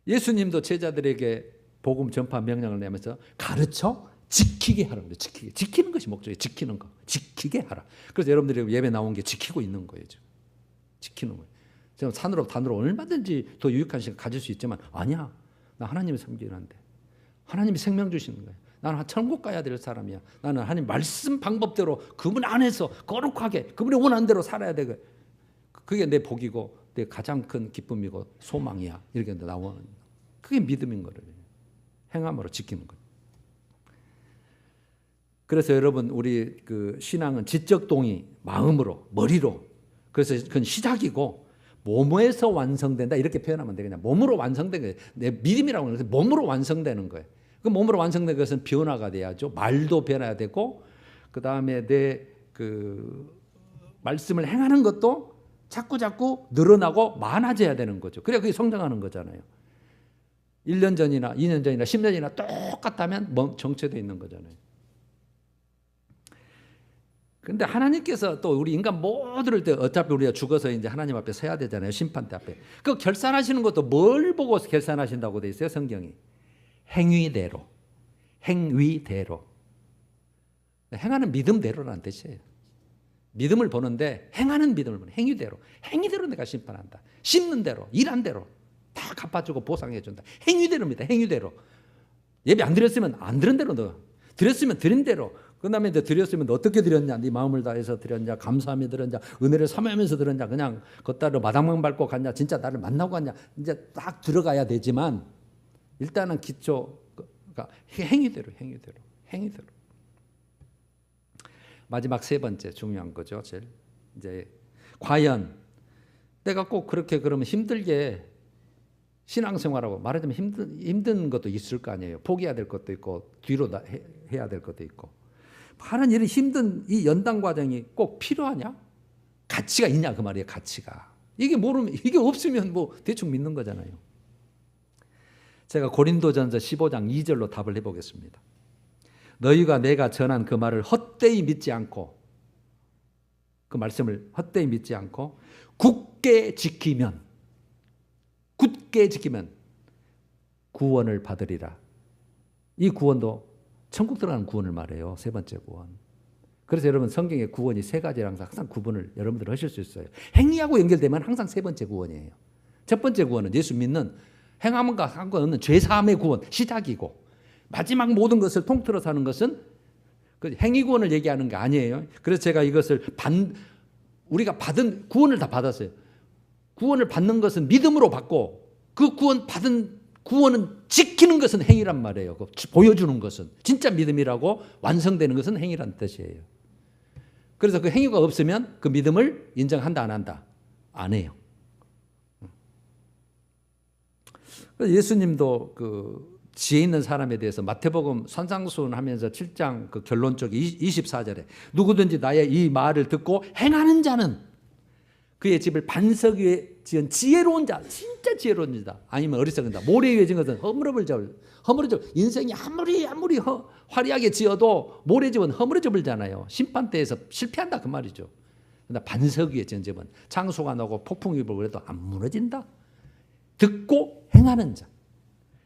Speaker 1: 예수님도 제자들에게 복음 전파 명령을 내면서 가르쳐 지키게 하라고 그래요. 지키는 것이 목적이에요. 지키는 거. 지키게 하라. 그래서 여러분들이 예배 나온 게 지키고 있는 거예요. 지금. 지키는 거예요. 지금 산으로 단으로 얼마든지 더 유익한 시간 가질 수 있지만 아니야. 나 하나님을 섬기는데. 하나님이 생명 주시는 거예요. 나는 천국 가야 될 사람이야. 나는 하나님 말씀 방법대로 그분 안에서 거룩하게 그분이 원하는 대로 살아야 되고, 그게 내 복이고 내 가장 큰 기쁨이고 소망이야. 이렇게 나오는, 그게 믿음인 거예요. 행함으로 지키는 거예요. 그래서 여러분, 우리 그 신앙은 지적 동의, 마음으로, 머리로. 그래서 그건 시작이고 몸에서 완성된다 이렇게 표현하면 되겠냐. 몸으로 완성된 거예요. 내 믿음이라고 하는 것은 몸으로 완성되는 거예요. 그 몸으로 완성된 것은 변화가 돼야죠. 말도 변화해야 되고, 그 다음에 내 그 말씀을 행하는 것도 자꾸 늘어나고 많아져야 되는 거죠. 그래야 그게 성장하는 거잖아요. 1년 전이나 2년 전이나 10년 전이나 똑같다면 정체되어 있는 거잖아요. 근데 하나님께서 또 우리 인간 모두를 때 어차피 우리가 죽어서 이제 하나님 앞에 서야 되잖아요. 심판대 앞에. 그 결산하시는 것도 뭘 보고 결산하신다고 돼 있어요, 성경이? 행위대로. 행위대로. 행하는 믿음대로라는 뜻이에요. 믿음을 보는데 행하는 믿음을 보는 행위대로. 행위대로 내가 심판한다. 심는 대로, 일한 대로 다 갚아주고 보상해 준다. 행위대로입니다. 행위대로. 예배 안 드렸으면 안 드린 대로 너. 드렸으면 드린 대로. 그 다음에 이제 드렸으면 어떻게 드렸냐? 네 마음을 다해서 드렸냐? 감사하며 드렸냐? 은혜를 사모하면서 드렸냐? 그냥 걷다로 마당만 밟고 갔냐? 진짜 나를 만나고 갔냐? 이제 딱 들어가야 되지만 일단은 기초, 그러니까 행위대로. 마지막 세 번째 중요한 거죠. 제일 이제 과연 내가 꼭 그렇게 그러면 힘들게 신앙생활하고 말하자면 힘든 것도 있을 거 아니에요. 포기해야 될 것도 있고 뒤로 해야 될 것도 있고. 하는 이런 힘든 이 연단 과정이 꼭 필요하냐? 가치가 있냐 그 말이에요. 가치가. 이게 없으면 뭐 대충 믿는 거잖아요. 제가 고린도전서 15장 2절로 답을 해보겠습니다. 너희가 내가 전한 그 말을 헛되이 믿지 않고, 그 말씀을 헛되이 믿지 않고 굳게 지키면 구원을 받으리라. 이 구원도 천국 들어가는 구원을 말해요. 세 번째 구원. 그래서 여러분 성경의 구원이 세 가지라서 항상 구분을 여러분들 하실 수 있어요. 행위하고 연결되면 항상 세 번째 구원이에요. 첫 번째 구원은 예수 믿는 행함과 상관없는 죄사함의 구원, 시작이고, 마지막 모든 것을 통틀어서 하는 것은 그 행위 구원을 얘기하는 게 아니에요. 그래서 제가 이것을 우리가 받은 구원을 다 받았어요. 구원을 받는 것은 믿음으로 받고, 그 구원 받은 구원은 지키는 것은 행위란 말이에요. 보여주는 것은 진짜 믿음이라고, 완성되는 것은 행위란 뜻이에요. 그래서 그 행위가 없으면 그 믿음을 인정한다 안 한다? 안 해요. 그래서 예수님도 그 지혜 있는 사람에 대해서 마태복음 산상수훈하면서 7장 그 결론 쪽에 24절에 누구든지 나의 이 말을 듣고 행하는 자는 그의 집을 반석 위에 지은 지혜로운 자, 진짜 지혜로운 자다. 아니면 어리석은 자, 모래 위에 지은 것은 허물어질 인생이 아무리 화려하게 지어도 모래집은 허물어져 버리잖아요. 심판대에서 실패한다 그 말이죠. 그러나 반석 위에 지은 집은 장소가 나고 폭풍이 불고 그래도 안 무너진다. 듣고 행하는 자.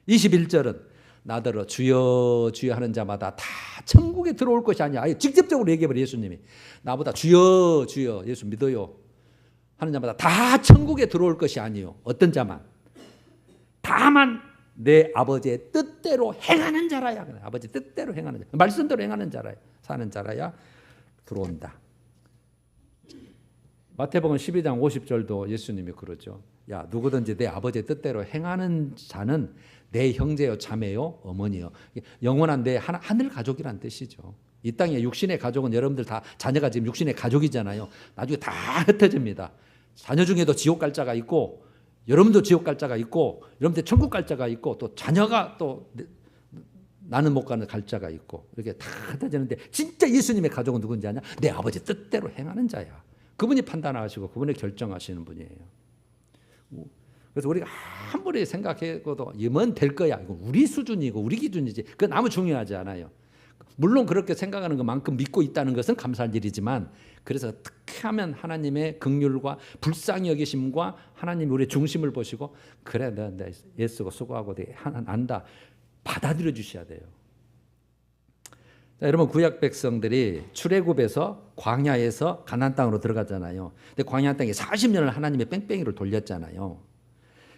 Speaker 1: 21절은 나더러 주여 주여 하는 자마다 다 천국에 들어올 것이 아니야. 아예 직접적으로 얘기해버려 예수님이. 나보다 주여 주여 예수 믿어요 하는 자마다 다 천국에 들어올 것이 아니요. 어떤 자만? 다만 내 아버지의 뜻대로 행하는 자라야. 아버지 뜻대로 행하는 자. 말씀대로 행하는 자라야. 사는 자라야 들어온다. 마태복음 12장 50절도 예수님이 그러죠. 야, 누구든지 내 아버지의 뜻대로 행하는 자는 내 형제요 자매요 어머니요. 영원한 내 하늘 가족이란 뜻이죠. 이 땅의 육신의 가족은 여러분들 다 자녀가 지금 육신의 가족이잖아요. 나중에 다 흩어집니다. 자녀 중에도 지옥 갈 자가 있고, 여러분도 지옥 갈 자가 있고, 여러분들 천국 갈 자가 있고, 또 자녀가 또 나는 못 가는 갈 자가 있고, 이렇게 다 흩어지는데 진짜 예수님의 가족은 누군지 아냐? 내 아버지 뜻대로 행하는 자야. 그분이 판단하시고 그분이 결정하시는 분이에요. 그래서 우리가 아무리 생각해도 이면 될 거야. 이거 우리 수준이고 우리 기준이지. 그건 아무 중요하지 않아요. 물론 그렇게 생각하는 것만큼 믿고 있다는 것은 감사할 일이지만, 그래서 어떻게 하면 하나님의 긍휼과 불쌍히 여기심과 하나님이 우리의 중심을 보시고 그래 너 예수고 수고하고 안다 받아들여 주셔야 돼요. 자, 여러분 구약 백성들이 출애굽에서 광야에서 가나안 땅으로 들어가잖아요. 근데 광야 땅에 40년을 하나님의 뺑뺑이를 돌렸잖아요.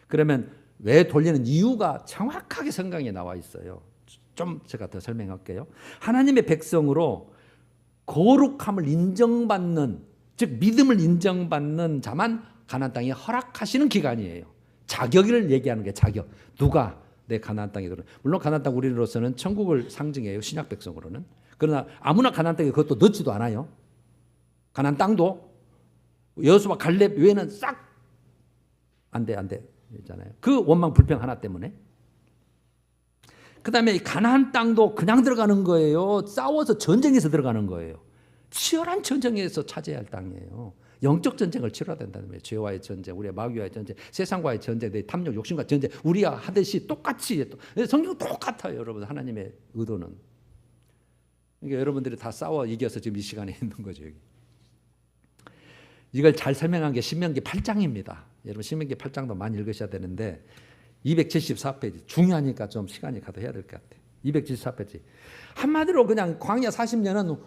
Speaker 1: 그러면 왜 돌리는 이유가 정확하게 성경에 나와 있어요. 좀 제가 더 설명할게요. 하나님의 백성으로 거룩함을 인정받는, 즉 믿음을 인정받는 자만 가나안 땅에 허락하시는 기간이에요. 자격을 얘기하는 게 자격. 누가 내 가나안 땅에 들어. 물론 가나안 땅 우리로서는 천국을 상징해요. 신약 백성으로는. 그러나 아무나 가나안 땅에 그것도 넣지도 않아요. 가나안 땅도 여호수아 갈렙 외에는 싹 안 돼 있잖아요. 그 원망 불평 하나 때문에. 그다음에 가나안 땅도 그냥 들어가는 거예요. 싸워서 전쟁에서 들어가는 거예요. 치열한 전쟁에서 차지해야 할 땅이에요. 영적 전쟁을 치러야 된다는 거예요. 죄와의 전쟁, 우리의 마귀와의 전쟁, 세상과의 전쟁, 내 탐욕, 욕심과 전쟁, 우리가 하듯이 똑같이 성경 똑같아요, 여러분. 하나님의 의도는. 그러니까 여러분들이 다 싸워 이겨서 지금 이 시간에 있는 거죠. 여기. 이걸 잘 설명한 게 신명기 8장입니다. 여러분 신명기 8장도 많이 읽으셔야 되는데 274페이지 중요하니까 좀 시간이 가도 해야 될 것 같아요. 274페이지. 한마디로 그냥 광야 40년은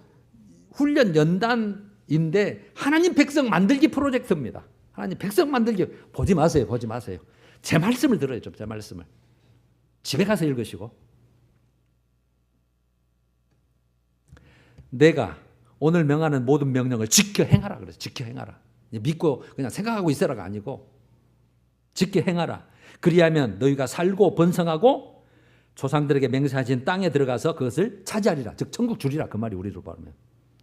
Speaker 1: 훈련 연단인데 하나님 백성 만들기 프로젝트입니다. 하나님 백성 만들기. 보지 마세요. 제 말씀을 들어요. 좀 제 말씀을. 집에 가서 읽으시고. 내가 오늘 명하는 모든 명령을 지켜 행하라 그래서 지켜 행하라. 믿고 그냥 생각하고 있어라가 아니고 지켜 행하라. 그리하면 너희가 살고 번성하고 조상들에게 맹세하신 땅에 들어가서 그것을 차지하리라. 즉 천국 주리라. 그 말이 우리로 말하면.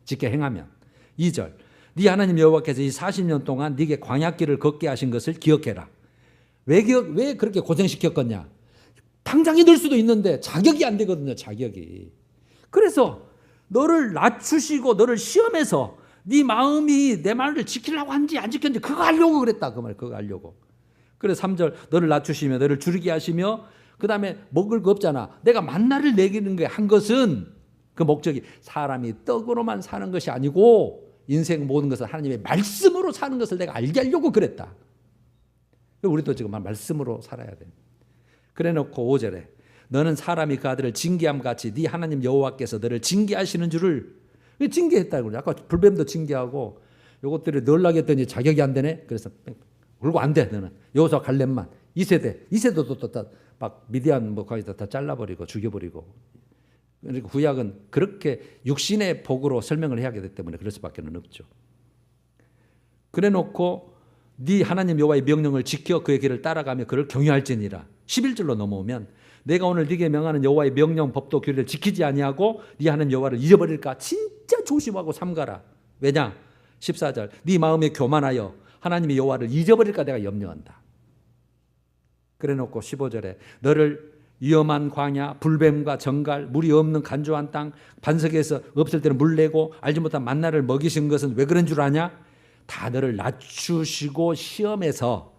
Speaker 1: 지켜 행하면. 2절. 네 하나님 여호와께서 이 40년 동안 네게 광야길을 걷게 하신 것을 기억해라. 왜 그렇게 고생시켰겠냐. 당장이 될 수도 있는데 자격이 안 되거든요. 자격이. 그래서 너를 낮추시고 너를 시험해서 네 마음이 내 말을 지키려고 한지 안 지켰는지 그거 알려고 그랬다. 그 말 그거 알려고. 그래서 3절 너를 낮추시며 너를 줄이게 하시며 그 다음에 먹을 거 없잖아. 내가 만나를 내기는 게 한 것은 그 목적이 사람이 떡으로만 사는 것이 아니고 인생 모든 것을 하나님의 말씀으로 사는 것을 내가 알게 하려고 그랬다. 우리도 지금 말씀으로 살아야 돼. 그래 놓고 5절에 너는 사람이 그 아들을 징계함 같이 네 하나님 여호와께서 너를 징계하시는 줄을 징계했다고 그래. 아까 불뱀도 징계하고 요것들이 넣으려고 했더니 자격이 안 되네. 그래서 그리고 안 돼. 너는 여호수아 갈렙만 2세대도 또 막 미디안 뭐 거의 다 잘라버리고 죽여버리고. 그러니까 구약은 그렇게 육신의 복으로 설명을 해야 하기 때문에 그럴 수밖에 없죠. 그래놓고 네 하나님 여호와의 명령을 지켜 그의 길을 따라가며 그를 경유할지니라. 11절로 넘어오면 내가 오늘 네게 명하는 여호와의 명령 법도 규례를 지키지 아니하고 네 하나님 여호와를 잊어버릴까 진짜 조심하고 삼가라. 왜냐? 14절 네 마음에 교만하여 하나님의 여호와를 잊어버릴까 내가 염려한다. 그래놓고 15절에 너를 위험한 광야, 불뱀과 정갈, 물이 없는 간조한 땅, 반석에서 없을 때는 물 내고 알지 못한 만나를 먹이신 것은 왜 그런 줄 아냐? 다 너를 낮추시고 시험에서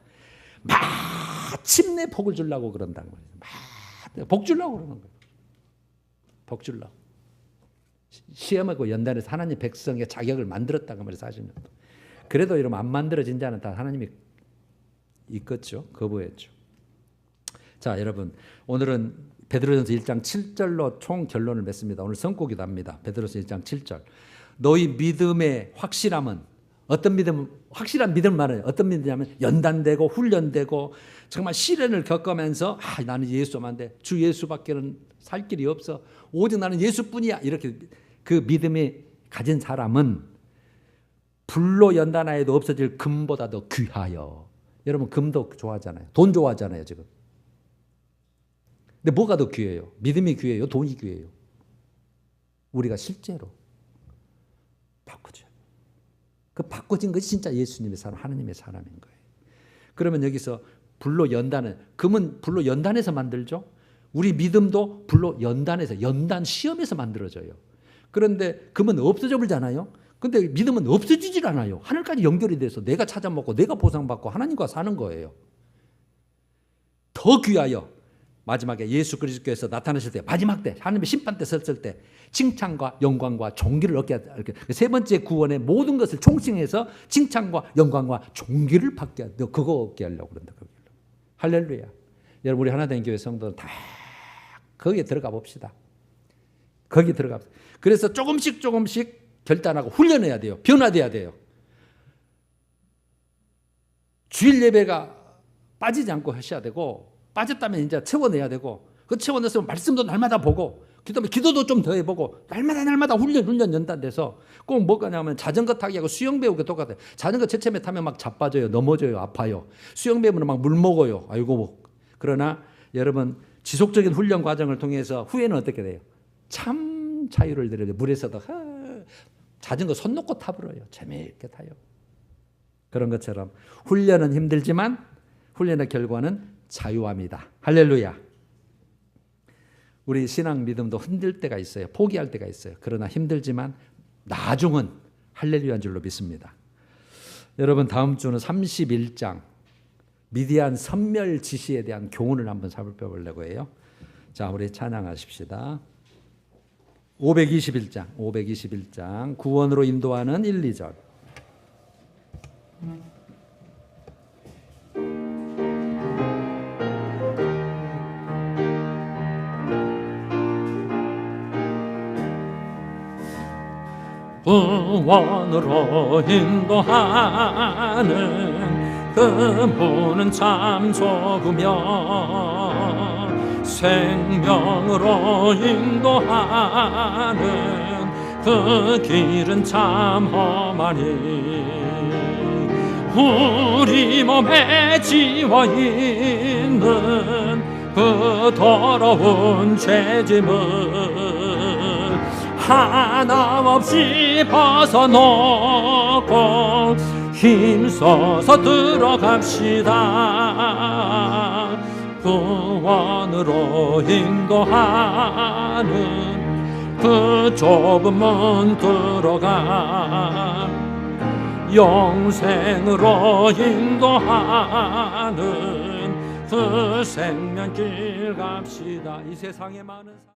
Speaker 1: 마침내 복을 주려고 그런다는 거예요. 복 주려고 그러는 거예요. 복 주려고. 시험하고 연단해서 하나님 백성의 자격을 만들었다고 말해서 하시는 거예요. 그래도 이러면 안 만들어진 자는 다 하나님이 있겠죠. 거부했죠. 자, 여러분 오늘은 베드로전서 1장 7절로 총 결론을 맺습니다. 오늘 선고기도 합니다. 베드로전서 1장 7절 너희 믿음의 확실함은 어떤 믿음? 확실한 믿음을 말해요. 어떤 믿음이냐면 연단되고 훈련되고 정말 시련을 겪으면서 나는 예수만 돼. 주 예수밖에는 살 길이 없어. 오직 나는 예수뿐이야. 이렇게 그 믿음이 가진 사람은 불로 연단하여도 없어질 금보다 더 귀하여. 여러분 금도 좋아하잖아요. 돈 좋아하잖아요 지금. 근데 뭐가 더 귀해요? 믿음이 귀해요? 돈이 귀해요? 우리가 실제로 바꾸죠. 그 바꿔진 것이 진짜 예수님의 사람, 하나님의 사람인 거예요. 그러면 여기서 불로 연단은, 금은 불로 연단해서 만들죠. 우리 믿음도 불로 연단해서, 연단 시험에서 만들어져요. 그런데 금은 없어져 버리잖아요. 근데 믿음은 없어지질 않아요. 하늘까지 연결이 돼서 내가 찾아먹고 내가 보상받고 하나님과 사는 거예요. 더 귀하여 마지막에 예수 그리스도께서 나타나실 때, 마지막 때, 하나님의 심판 때 섰을 때 칭찬과 영광과 존귀를 얻게 하다. 세 번째 구원의 모든 것을 총칭해서 칭찬과 영광과 존귀를 받게 하다. 그거 얻게 하려고 그런다. 할렐루야. 여러분 우리 하나된 교회 성도는 다 거기에 들어가 봅시다. 거기 들어가 봅시다. 그래서 조금씩 결단하고 훈련해야 돼요. 변화돼야 돼요. 주일 예배가 빠지지 않고 하셔야 되고, 빠졌다면 이제 채워내야 되고, 그 채워냈으면 말씀도 날마다 보고, 그다음에 기도도 좀 더 해보고, 날마다 훈련 연단돼서 꼭 뭐가냐면 자전거 타기하고 수영 배우기 똑같아요. 자전거 제체에 타면 막 자빠져요, 넘어져요, 아파요. 수영 배우면 막 물 먹어요. 아이고. 그러나 여러분 지속적인 훈련 과정을 통해서 후에는 어떻게 돼요? 참 자유를 누려요. 물에서도 자전거 손 놓고 타버려요. 재미있게 타요. 그런 것처럼 훈련은 힘들지만 훈련의 결과는 자유함이다. 할렐루야. 우리 신앙 믿음도 흔들 때가 있어요. 포기할 때가 있어요. 그러나 힘들지만 나중은 할렐루야인 줄로 믿습니다. 여러분 다음 주는 31장 미디안 선멸 지시에 대한 교훈을 한번 살펴보려고 해요. 자, 우리 찬양하십시다. 521장 구원으로 인도하는 1, 2절.
Speaker 2: 구원으로 인도하는 그 문은 참 좁으며 생명으로 인도하는 그 길은 참 험하니 우리 몸에 지워있는 그 더러운 죄짐을 하나 없이 벗어놓고 힘써서 들어갑시다. 구원으로 인도하는 그 좁은 문 들어가 영생으로 인도하는 그 생명길 갑시다. 이 세상에 많은